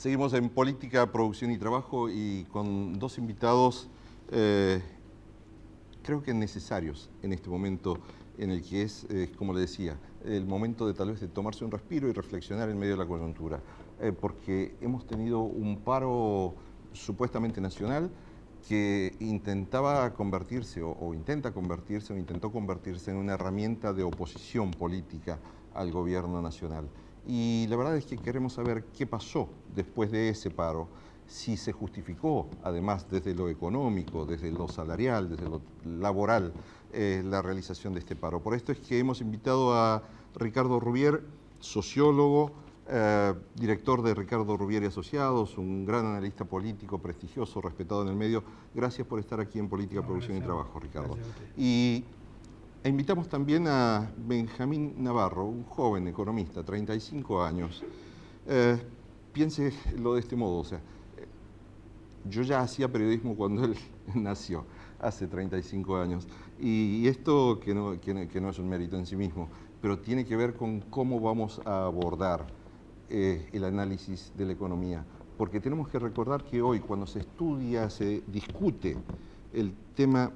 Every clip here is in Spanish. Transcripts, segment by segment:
Seguimos en Política, Producción y Trabajo y con dos invitados creo que necesarios en este momento en el que es, como le decía, el momento de tal vez de tomarse un respiro y reflexionar en medio de la coyuntura, porque hemos tenido un paro supuestamente nacional que intentaba convertirse o intenta convertirse o intentó convertirse en una herramienta de oposición política al gobierno nacional. Y la verdad es que queremos saber qué pasó después de ese paro, si se justificó, además desde lo económico, desde lo salarial, desde lo laboral, la realización de este paro. Por esto es que hemos invitado a Ricardo Rubier, sociólogo, director de Ricardo Rubier y Asociados, un gran analista político, prestigioso, respetado en el medio. Gracias por estar aquí en Política, Producción y Trabajo, Ricardo. E invitamos también a Benjamín Navarro, un joven economista, 35 años. Piénselo de este modo, o sea, yo ya hacía periodismo cuando él nació, hace 35 años, y esto que no es un mérito en sí mismo, pero tiene que ver con cómo vamos a abordar el análisis de la economía, porque tenemos que recordar que hoy cuando se estudia, se discute el tema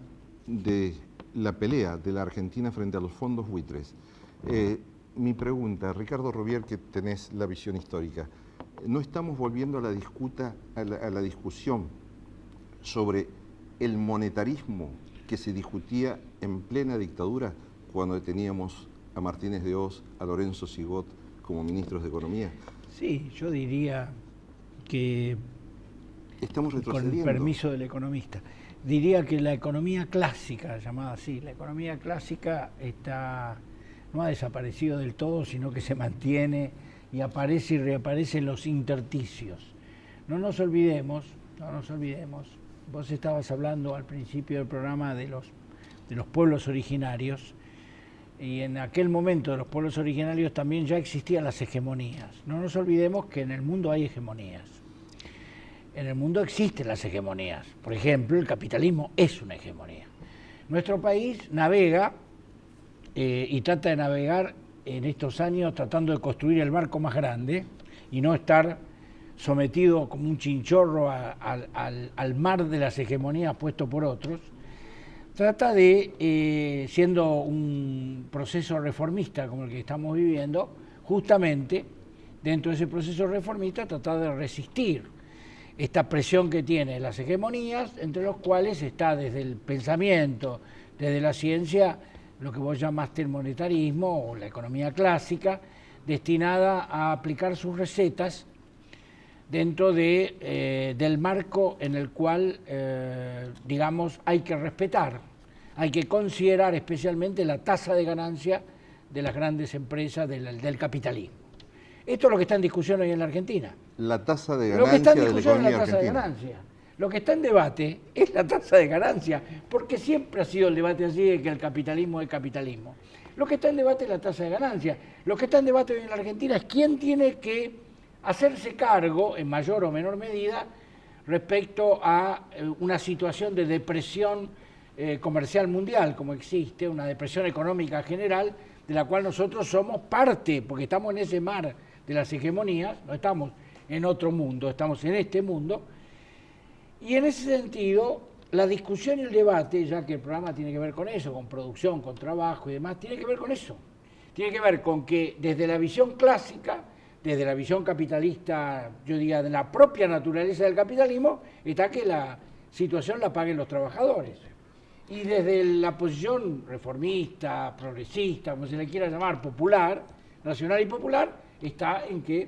de la pelea de la Argentina frente a los fondos buitres. Mi pregunta, Ricardo Rubier, que tenés la visión histórica, ¿no estamos volviendo a la discusión sobre el monetarismo que se discutía en plena dictadura cuando teníamos a Martínez de Hoz, a Lorenzo Sigot como ministros de Economía? Sí, yo diría que, estamos retrocediendo. Con el permiso del economista, diría que la economía clásica, llamada así, la economía clásica no ha desaparecido del todo, sino que se mantiene y aparece y reaparece en los intersticios. No nos olvidemos, vos estabas hablando al principio del programa de los pueblos originarios, y en aquel momento de los pueblos originarios también ya existían las hegemonías. No nos olvidemos que en el mundo hay hegemonías. En el mundo existen las hegemonías. Por ejemplo, el capitalismo es una hegemonía. Nuestro país navega y trata de navegar en estos años tratando de construir el barco más grande y no estar sometido como un chinchorro al mar de las hegemonías puesto por otros. Trata de, siendo un proceso reformista como el que estamos viviendo, justamente dentro de ese proceso reformista tratar de resistir esta presión que tienen las hegemonías, entre los cuales está desde el pensamiento, desde la ciencia, lo que vos llamaste el monetarismo o la economía clásica, destinada a aplicar sus recetas dentro del marco en el cual, digamos, hay que respetar, hay que considerar especialmente la tasa de ganancia de las grandes empresas del capitalismo. Esto es lo que está en discusión hoy en la Argentina. La tasa de ganancia de la economía argentina. Lo que está en debate es la tasa de ganancia, porque siempre ha sido el debate así de que el capitalismo es capitalismo. Lo que está en debate es la tasa de ganancia. Lo que está en debate hoy en la Argentina es quién tiene que hacerse cargo, en mayor o menor medida, respecto a una situación de depresión comercial mundial, como existe, una depresión económica general, de la cual nosotros somos parte, porque estamos en ese mar de las hegemonías, no estamos en otro mundo, estamos en este mundo. Y en ese sentido, la discusión y el debate, ya que el programa tiene que ver con eso, con producción, con trabajo y demás, tiene que ver con eso. Tiene que ver con que desde la visión clásica, desde la visión capitalista, yo diría de la propia naturaleza del capitalismo, está que la situación la paguen los trabajadores. Y desde la posición reformista, progresista, como se le quiera llamar, popular, nacional y popular, está en que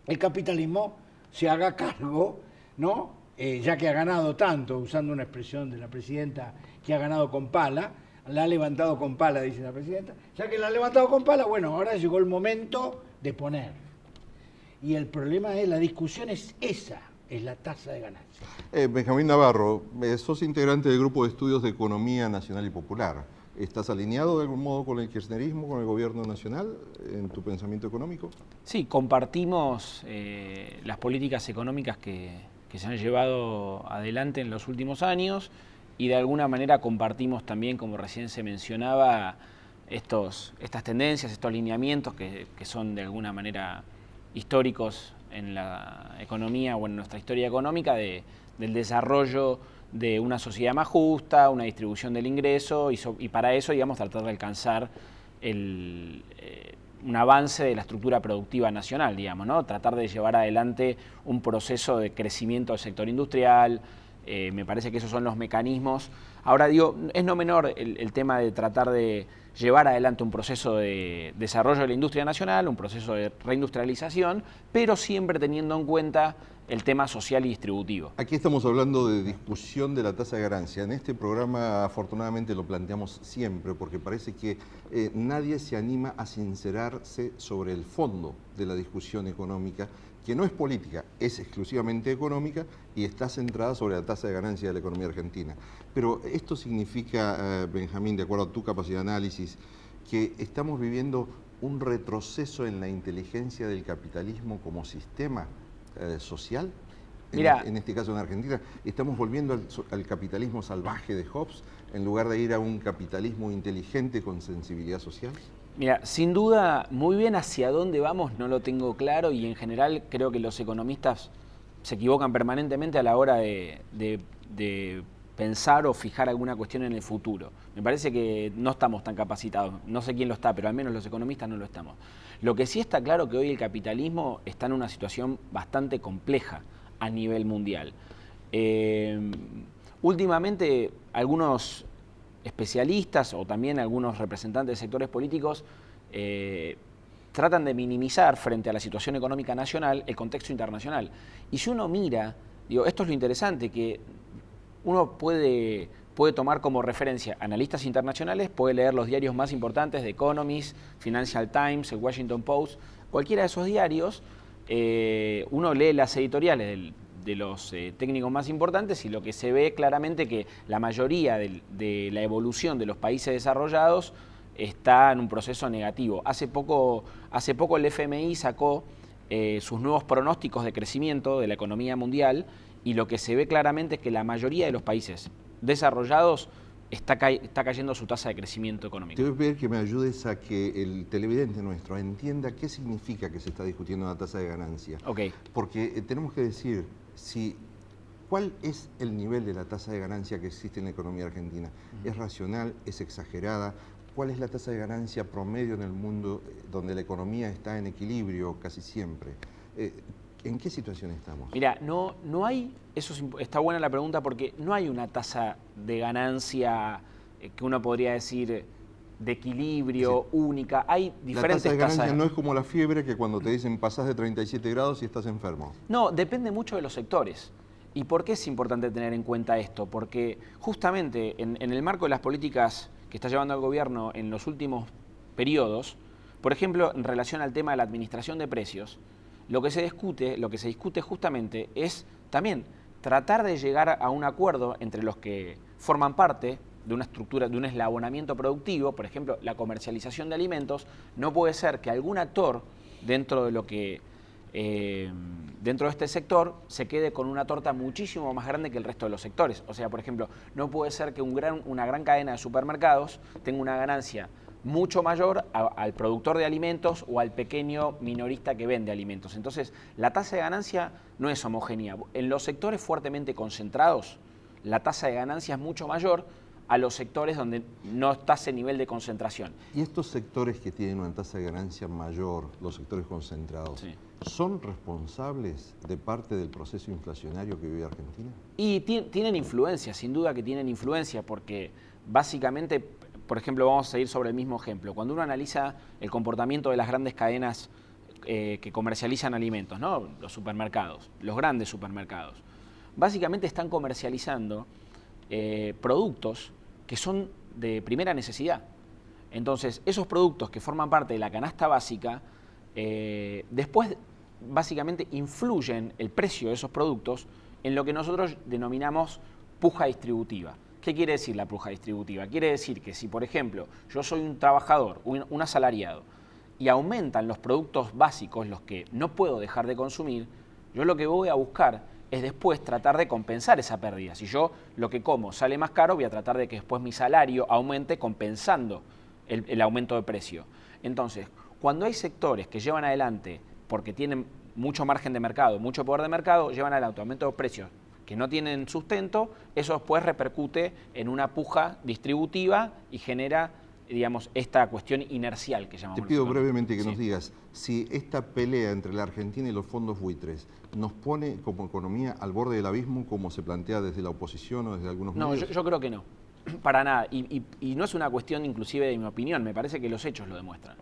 el capitalismo se haga cargo, ¿no? Ya que ha ganado tanto, usando una expresión de la presidenta, que ha ganado con pala, la ha levantado con pala, dice la presidenta, ya que la ha levantado con pala, bueno, ahora llegó el momento de poner. Y el problema es, la discusión es esa, es la tasa de ganancia. Benjamín Navarro, sos integrante del Grupo de Estudios de Economía Nacional y Popular. ¿Estás alineado de algún modo con el kirchnerismo, con el gobierno nacional, en tu pensamiento económico? Sí, compartimos las políticas económicas que se han llevado adelante en los últimos años y de alguna manera compartimos también, como recién se mencionaba, estas tendencias, estos lineamientos que son de alguna manera históricos en la economía o en nuestra historia económica del desarrollo de una sociedad más justa, una distribución del ingreso y para eso, digamos, tratar de alcanzar un avance de la estructura productiva nacional, digamos, ¿no? Tratar de llevar adelante un proceso de crecimiento del sector industrial. Me parece que esos son los mecanismos. Ahora digo, es no menor el tema de tratar de llevar adelante un proceso de desarrollo de la industria nacional, un proceso de reindustrialización, pero siempre teniendo en cuenta el tema social y distributivo. Aquí estamos hablando de discusión de la tasa de ganancia. En este programa afortunadamente lo planteamos siempre porque parece que nadie se anima a sincerarse sobre el fondo de la discusión económica, que no es política, es exclusivamente económica y está centrada sobre la tasa de ganancia de la economía argentina. Pero esto significa, Benjamín, de acuerdo a tu capacidad de análisis, que estamos viviendo un retroceso en la inteligencia del capitalismo como sistema social. Mira, en este caso en Argentina, estamos volviendo al capitalismo salvaje de Hobbes en lugar de ir a un capitalismo inteligente con sensibilidad social. Mira, sin duda, muy bien hacia dónde vamos no lo tengo claro y en general creo que los economistas se equivocan permanentemente a la hora de pensar o fijar alguna cuestión en el futuro. Me parece que no estamos tan capacitados, no sé quién lo está, pero al menos los economistas no lo estamos. Lo que sí está claro que hoy el capitalismo está en una situación bastante compleja a nivel mundial. Últimamente algunos especialistas o también algunos representantes de sectores políticos tratan de minimizar frente a la situación económica nacional el contexto internacional. Y si uno mira, digo, esto es lo interesante, que uno puede tomar como referencia analistas internacionales, puede leer los diarios más importantes, The Economist, Financial Times, el Washington Post, cualquiera de esos diarios, uno lee las editoriales de los técnicos más importantes y lo que se ve claramente que la mayoría de la evolución de los países desarrollados está en un proceso negativo. Hace poco el FMI sacó sus nuevos pronósticos de crecimiento de la economía mundial y lo que se ve claramente es que la mayoría de los países desarrollados está cayendo su tasa de crecimiento económico. Te voy a pedir que me ayudes a que el televidente nuestro entienda qué significa que se está discutiendo la tasa de ganancia. Okay. Porque tenemos que decir cuál es el nivel de la tasa de ganancia que existe en la economía argentina. ¿Es racional? ¿Es exagerada? ¿Cuál es la tasa de ganancia promedio en el mundo donde la economía está en equilibrio casi siempre? ¿En qué situación estamos? Mira, no hay, está buena la pregunta porque no hay una tasa de ganancia que uno podría decir de equilibrio, sí, única. Hay diferentes tasas. La tasa de ganancia no es como la fiebre que cuando te dicen pasás de 37 grados y estás enfermo. No, depende mucho de los sectores. ¿Y por qué es importante tener en cuenta esto? Porque justamente en el marco de las políticas que está llevando el gobierno en los últimos periodos, por ejemplo, en relación al tema de la administración de precios, lo que se discute justamente es también tratar de llegar a un acuerdo entre los que forman parte de una estructura, de un eslabonamiento productivo. Por ejemplo, la comercialización de alimentos. No puede ser que algún actor dentro de este sector se quede con una torta muchísimo más grande que el resto de los sectores. O sea, por ejemplo, no puede ser que una gran cadena de supermercados tenga una ganancia mucho mayor al productor de alimentos o al pequeño minorista que vende alimentos. Entonces, la tasa de ganancia no es homogénea. En los sectores fuertemente concentrados, la tasa de ganancia es mucho mayor a los sectores donde no está ese nivel de concentración. ¿Y estos sectores que tienen una tasa de ganancia mayor, los sectores concentrados, sí, son responsables de parte del proceso inflacionario que vive Argentina? Y tienen influencia, sin duda que tienen influencia, porque básicamente, por ejemplo, vamos a seguir sobre el mismo ejemplo. Cuando uno analiza el comportamiento de las grandes cadenas que comercializan alimentos, ¿no? Los supermercados, los grandes supermercados, básicamente están comercializando productos que son de primera necesidad. Entonces, esos productos que forman parte de la canasta básica, después básicamente influyen el precio de esos productos en lo que nosotros denominamos puja distributiva. ¿Qué quiere decir la puja distributiva? Quiere decir que si, por ejemplo, yo soy un trabajador, un asalariado, y aumentan los productos básicos, los que no puedo dejar de consumir, yo lo que voy a buscar es después tratar de compensar esa pérdida. Si yo lo que como sale más caro, voy a tratar de que después mi salario aumente compensando el aumento de precio. Entonces, cuando hay sectores que llevan adelante porque tienen mucho margen de mercado, mucho poder de mercado, llevan al aumento de precios que no tienen sustento, eso después repercute en una puja distributiva y genera, digamos, esta cuestión inercial que llamamos. Te pido nosotros. brevemente que nos digas si esta pelea entre la Argentina y los fondos buitres nos pone como economía al borde del abismo, como se plantea desde la oposición o desde algunos medios. No, yo creo que no, para nada. Y no es una cuestión inclusive de mi opinión, me parece que los hechos lo demuestran.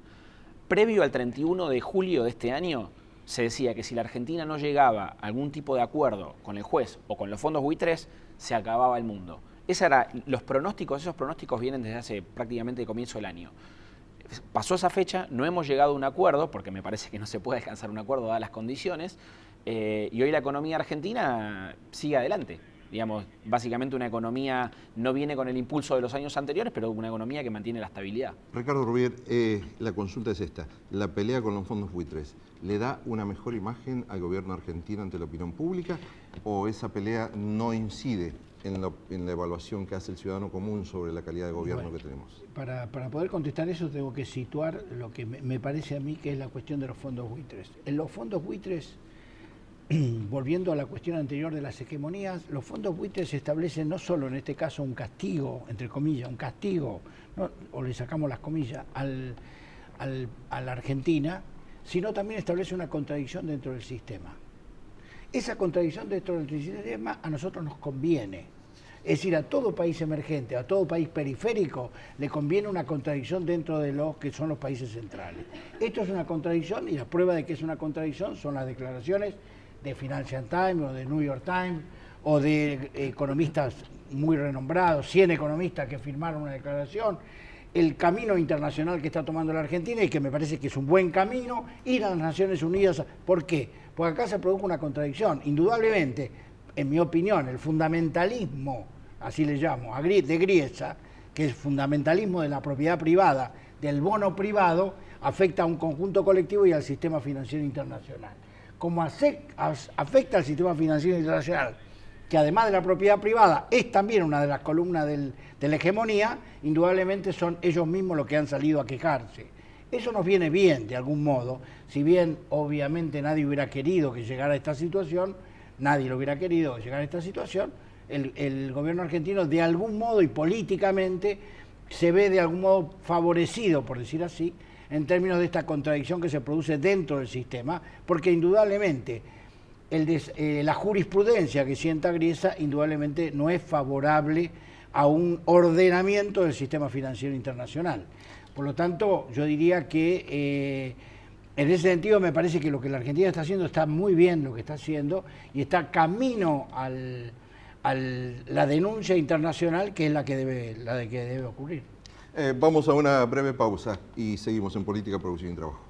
Previo al 31 de julio de este año, se decía que si la Argentina no llegaba a algún tipo de acuerdo con el juez o con los fondos buitres, se acababa el mundo. Esos pronósticos vienen desde hace prácticamente el comienzo del año. Pasó esa fecha, no hemos llegado a un acuerdo, porque me parece que no se puede alcanzar un acuerdo dadas las condiciones, y hoy la economía argentina sigue adelante. Digamos, básicamente una economía no viene con el impulso de los años anteriores, pero una economía que mantiene la estabilidad. Ricardo Rubier, la consulta es esta. ¿La pelea con los fondos buitres le da una mejor imagen al gobierno argentino ante la opinión pública o esa pelea no incide en la evaluación que hace el ciudadano común sobre la calidad de gobierno que tenemos? Para poder contestar eso tengo que situar lo que me parece a mí que es la cuestión de los fondos buitres. En los fondos buitres, volviendo a la cuestión anterior de las hegemonías, los fondos buitres establecen no solo en este caso un castigo, entre comillas, un castigo, ¿no? O le sacamos las comillas, a la Argentina, sino también establece una contradicción dentro del sistema. Esa contradicción dentro del sistema a nosotros nos conviene. Es decir, a todo país emergente, a todo país periférico, le conviene una contradicción dentro de lo que son los países centrales. Esto es una contradicción y la prueba de que es una contradicción son las declaraciones de Financial Times o de New York Times o de economistas muy renombrados, 100 economistas que firmaron una declaración, el camino internacional que está tomando la Argentina y que me parece que es un buen camino, ir a las Naciones Unidas. ¿Por qué? Porque acá se produjo una contradicción. Indudablemente, en mi opinión, el fundamentalismo, así le llamo, de Griesa, que es fundamentalismo de la propiedad privada, del bono privado, afecta a un conjunto colectivo y al sistema financiero internacional. Como afecta al sistema financiero internacional, que además de la propiedad privada es también una de las columnas de la hegemonía, indudablemente son ellos mismos los que han salido a quejarse. Eso nos viene bien, de algún modo, si bien obviamente nadie hubiera querido que llegara a esta situación, nadie lo hubiera querido llegar a esta situación, el gobierno argentino de algún modo y políticamente se ve de algún modo favorecido, por decir así, en términos de esta contradicción que se produce dentro del sistema, porque indudablemente la jurisprudencia que sienta Griesa indudablemente no es favorable a un ordenamiento del sistema financiero internacional. Por lo tanto, yo diría que en ese sentido me parece que lo que la Argentina está haciendo está muy bien lo que está haciendo y está camino a la denuncia internacional que es la que debe ocurrir. Vamos a una breve pausa y seguimos en Política, Producción y Trabajo.